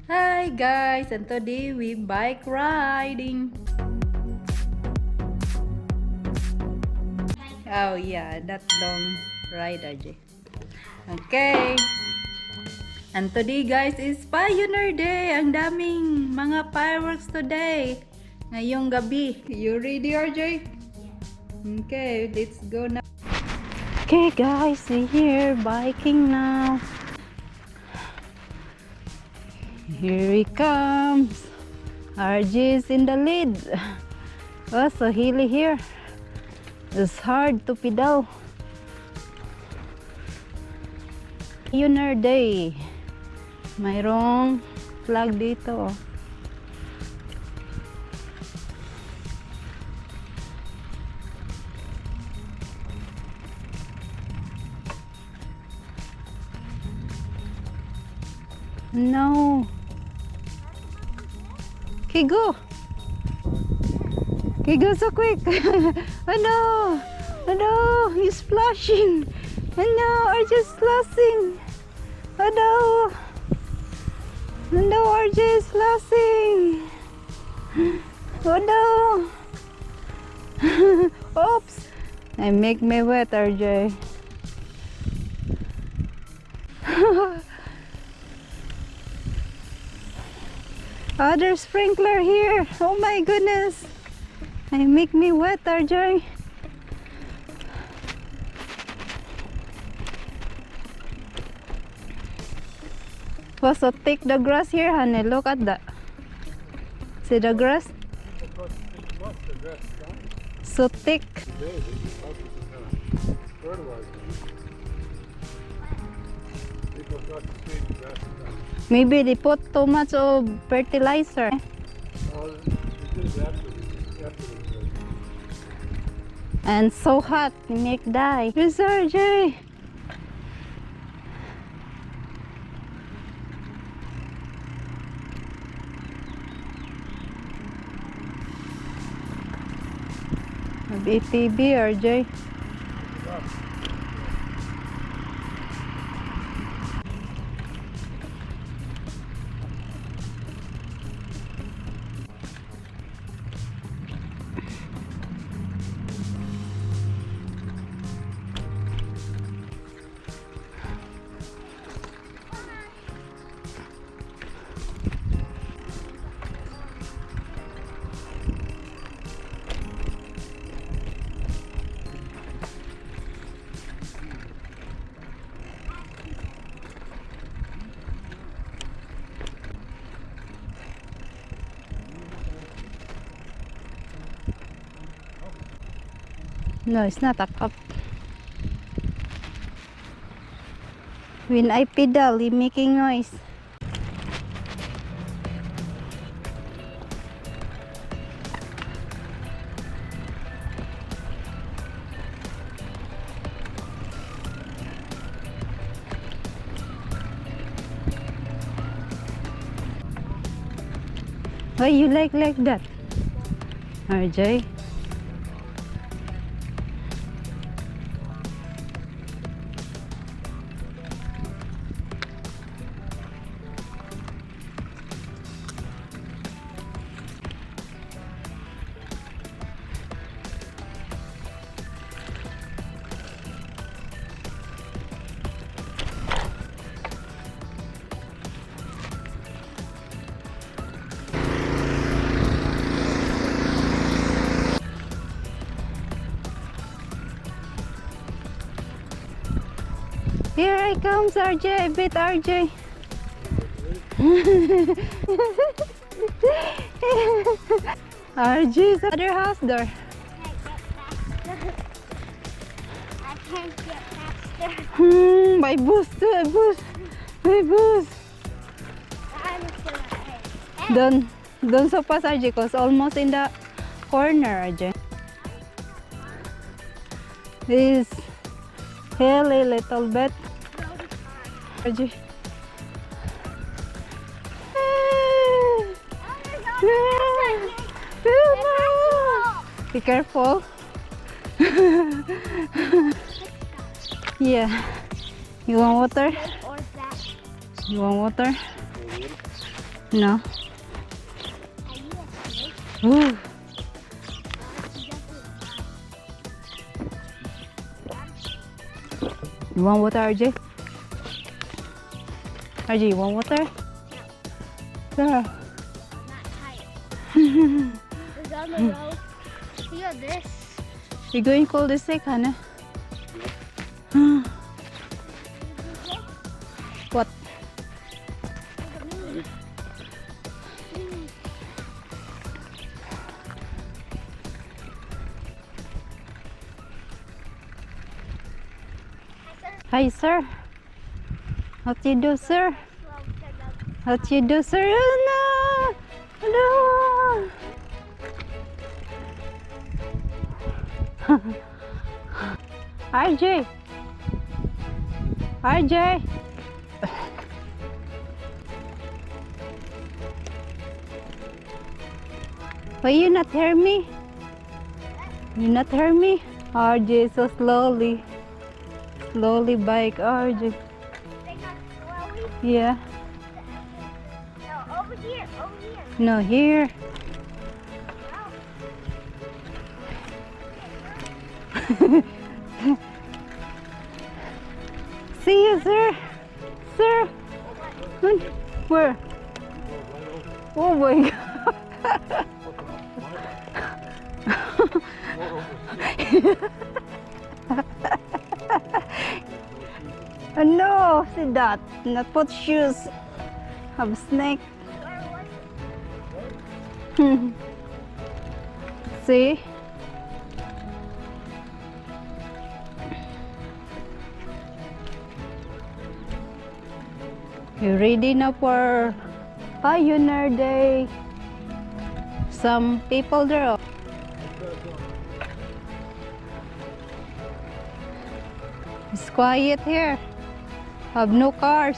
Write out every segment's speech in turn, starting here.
Hi guys, and today we bike riding. Oh yeah, that long ride RJ. Okay. And today guys is Pioneer Day. Ang daming mga fireworks today. Ngayong gabi. You ready RJ? Okay, let's go now. Okay guys, we're here biking now. Here he comes. RJ is in the lead. Oh, so hilly here. It's hard to pedal. Pioneer Day. Mayroong flag dito. No. Okay, go. Okay, go so quick. Oh no. Oh no. He's splashing. Oh no. RJ is splashing. Oh no. Oh no. RJ is splashing. Oh no. Oops. I make me wet, RJ. Oh, there's sprinkler here. Oh my goodness. I make me wet, RJ. Oh, so thick the grass here, honey. Look at that. See the grass? So thick. Maybe they put too much of fertilizer. And so hot, they make die. Here's RJ. ATV, RJ. No, it's not up. When I pedal, it's making noise. Why you like that, RJ? Here I comes RJ, I beat RJ. RJ's other house door. I can't get faster. By boost, by boost. I'm still ahead. Don't so fast RJ, cause almost in the corner RJ. This hill a little bit. RJ. Be careful. Yeah. You want water? Or that. You want water? No? Are you a snake? Ooh. You want water, RJ? RJ, you want water? Sure. I'm not tired. It's on the road. Look at this. You going cold this sick, Hannah? What? Look at me. Hi, sir. What you do, sir? What you do, sir? Oh, no! No! RJ! RJ! Why you not hear me? You not hear me? RJ, so slowly. Slowly bike, RJ. Yeah. No, over here, over here. No, here. See you, sir. Sir. Where? Oh my God. Oh, no, see that. Not put shoes. Have snake. See? You ready now for Pioneer Day? Some people there. It's quiet here. Have no cars.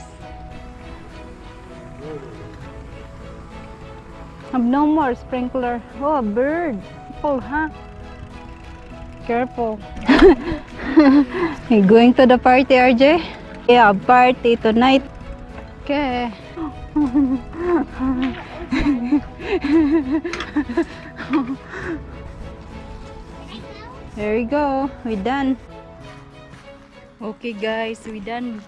Have no more sprinkler. Oh, a bird. Careful, huh? Careful. You going to the party, RJ? Yeah, party tonight. Okay. There we go. We done. Okay guys, we done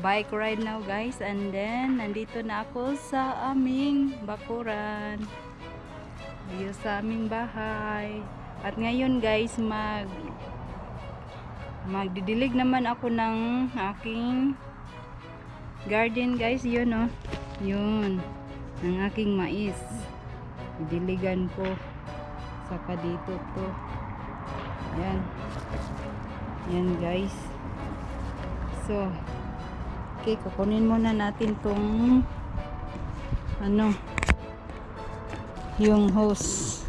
bike ride now guys, and then nandito na ako sa aming bakuran, dito sa aming bahay. At ngayon guys, magdidilig naman ako ng aking garden guys. Yun oh, yun ang aking mais, didiligan ko. Saka dito to, yan yan guys. So okay, kukunin muna natin tong ano, yung hose.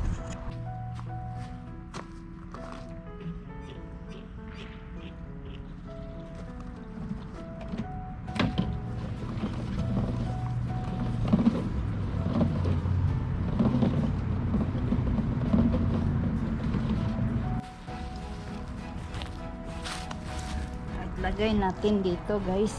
Lagay natin dito guys.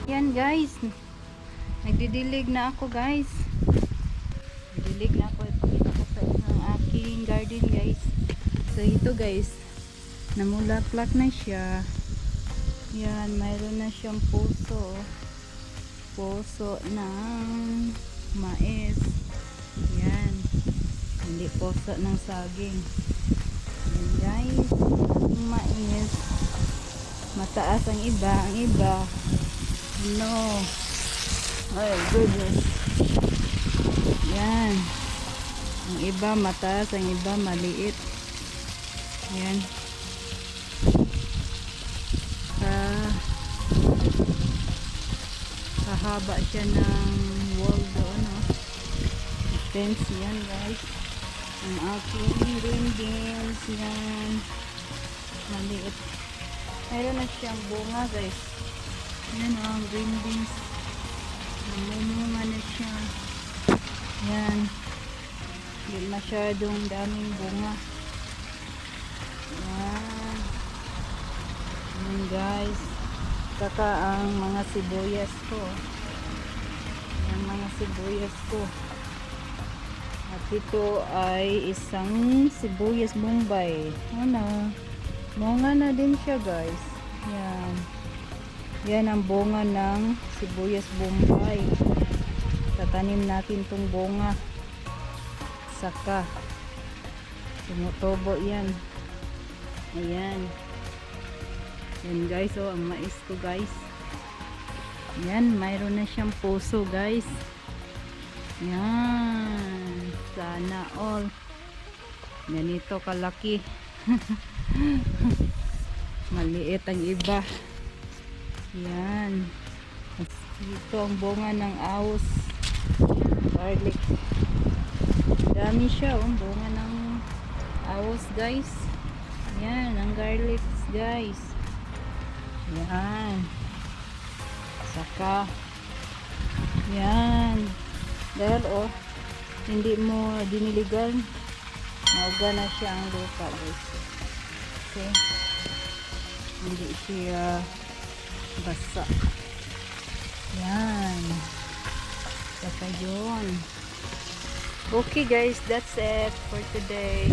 Yan guys, nagdidilig na ako guys. Nagdidilig na ako dito sa isang aking garden guys. So ito guys, namulaklak na siya. Yan, mayroon na siyang puso. Puso ng mais. Yan. Hindi puso ng saging. Yan guys, yung mais. Mataas ang iba. Ang iba, no. Ay, goodness. Yan. Ang iba mataas, ang iba maliit. Yan. Haba siya ng wall doon, oh. Fence yan guys. Ang aking green beans yan, maliit. Mayroon na siyang bunga guys. Yan oh, ang green beans. Namumunga na siya. Yan. Hindi masyadong daming bunga. Yan. Yan guys. Saka ang mga sibuyas ko. Yan mga sibuyas ko. At ito ay isang sibuyas bombay. Ano? Bunga na din siya guys. Yan. Yan ang bunga ng sibuyas bombay. Tatanim natin tong bunga. Saka tumutubo yan. Ayan. Yan guys. Oh, ang mais ko guys. Yan. Mayroon na siyang puso guys. Yan. Sana all. Ganito kalaki. Maliit ang iba. Yan. Ito ang bunga ng awos. Garlic. Dami siya. Oh, bunga ng awos guys. Yan. Ang garlic guys. Yan. Saka. Yan. Dahil oh. Hindi mo diniligan. Mauga na siya ang lupa guys. Okay. Hindi siya basa. Yan. Saka yun. Okay guys, that's it for today.